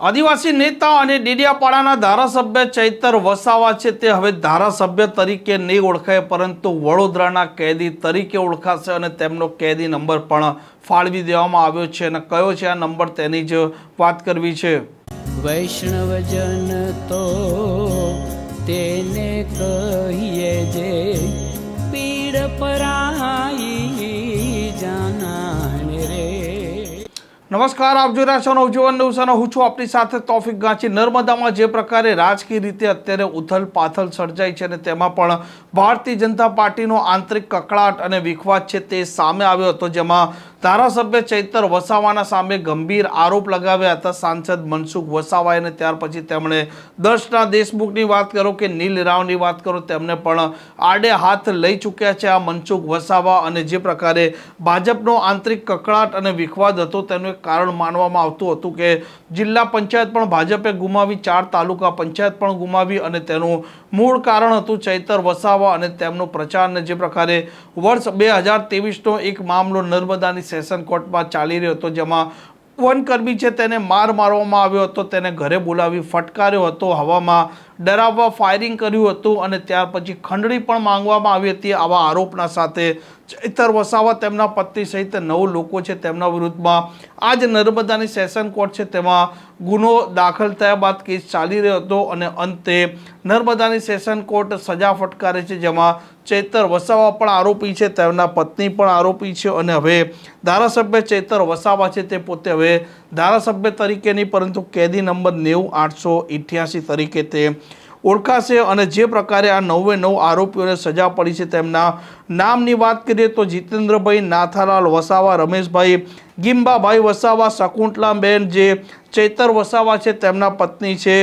આદિવાસી નેતા અને ડેડિયાપાડાના ધારાસભ્ય ચૈતર વસાવા છે તે હવે ધારાસભ્ય તરીકે નહીં ઓળખાય પરંતુ વડોદરાના કેદી તરીકે ઓળખાશે અને તેમનો કેદી નંબર પણ ફાળવી દેવામાં આવ્યો છે અને કયો છે આ નંબર તેની જ વાત કરવી છે। વૈષ્ણવજન તો તેને કહીએ જે પીડ પરાઈ જાનાને રે। નમસ્કાર, આપ જોઈ રહ્યા છો નવજીવન ન્યૂઝ અને હું છું આપની સાથે તોફિક ગાંચી। નર્મદામાં જે પ્રકારે રાજકીય રીતે અત્યારે ઉથલ પાથલ સર્જાઈ છે અને તેમાં પણ ભારતીય જનતા પાર્ટીનો આંતરિક કકળાટ અને વિખવાદ છે તે સામે આવ્યો હતો, જેમાં ધારાસભ્ય ચૈતર વસાવાના સામે ગંભીર આરોપ લગાવ્યા હતા સાંસદ મનસુખ વસાવાએ અને ત્યાર પછી તેમણે દર્શના દેશમુખની વાત કરો કે નીલ રાવની વાત કરો, તેમને પણ આડે હાથ લઈ ચૂક્યા છે આ મનસુખ વસાવા। અને જે પ્રકારે ભાજપનો આંતરિક કકળાટ અને વિખવાદ હતો તેનું કારણ માનવામાં આવતું હતું કે જિલ્લા પંચાયત પણ ભાજપે ગુમાવી, 4 તાલુકા પંચાયત પણ ગુમાવી અને તેનું મૂળ કારણ હતું ચૈતર વસાવા અને તેમનો પ્રચાર। અને જે પ્રકારે વર્ષ 2023નો એક મામલો નર્મદાની સેશન કોર્ટમાં ચાલી રહ્યો હતો, જેમાં વનકર્મી છે તેને મારવામાં આવ્યો હતો, તેને ઘરે બોલાવી ફટકાર્યો હતો, હવામાં ડરાવવા ફાયરિંગ કર્યું હતું અને ત્યાર પછી ખંડણી પણ માંગવામાં આવી હતી। આવા આરોપના સાથે ચૈતર વસાવા, તેમના પત્ની સહિત 9 લોકો છે તેમના વિરુદ્ધમાં આજ નર્મદાની સેશન કોર્ટ છે તેમાં ગુનો દાખલ થયા બાદ કેસ ચાલી રહ્યો હતો અને અંતે નર્મદાની સેશન કોર્ટ સજા ફટકારે છે, જેમાં ચૈતર વસાવા પણ આરોપી છે, તેમના પત્ની પણ આરોપી છે અને હવે ધારાસભ્ય ચૈતર વસાવા છે તે પોતે હવે ધારાસભ્ય તરીકે નહીં પરંતુ કેદી નંબર 90888 તરીકે તે ઓળખાશે। અને જે પ્રકારે આ 9 આરોપીઓને સજા પડી છે તેમના નામની વાત કરીએ તો જીતેન્દ્રભાઈ નાથાલાલ વસાવા, રમેશભાઈ ગિમ્બાભાઈ વસાવા, શકુંતલાબેન જે ચૈતર વસાવા છે તેમના પત્ની છે,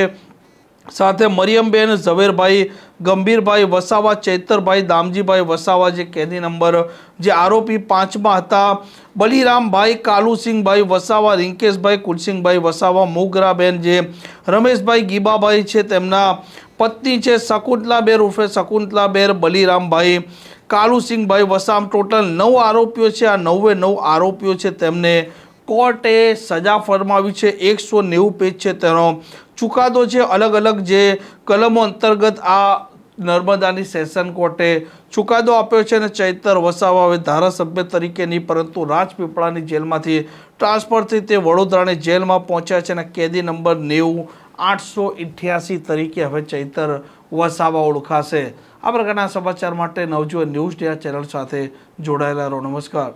સાથે મરિયમબેન, ઝવેરભાઈ ગંભીરભાઈ વસાવા, ચૈતરભાઈ દામજીભાઈ વસાવા જે કેદી નંબર જે આરોપી 5માં હતા, બલિરામભાઈ કાલુસિંહભાઈ વસાવા, રિંકેશભાઈ કુલસિંહભાઈ વસાવા, મોગરાબેન જે રમેશભાઈ ગીબાભાઈ છે તેમના પત્ની છે, શકુંતલાબેન ઉર્ફે શકુંતલાબેન, બલિરામભાઈ કાલુસિંહભાઈ વસાવા, ટોટલ 9 આરોપીઓ છે। આ 9 આરોપીઓ છે તેમને કોર્ટે સજા ફરમાવી છે। 190 પેજ છે તેનો ચુકાદો છે, અલગ અલગ જે કલમો અંતર્ગત આ નર્મદાની સેશન કોર્ટે ચુકાદો આપ્યો છે અને ચૈતર વસાવા હવે ધારાસભ્ય તરીકે નહીં પરંતુ રાજપીપળાની જેલમાંથી ટ્રાન્સફર થઈ તે વડોદરાની જેલમાં પહોંચ્યા છે અને કેદી નંબર 90888 તરીકે હવે ચૈતર વસાવા ઓળખાશે। આ પ્રકારના સમાચાર માટે નવજીવન ન્યૂઝ ચેનલ સાથે જોડાયેલા રહો। નમસ્કાર।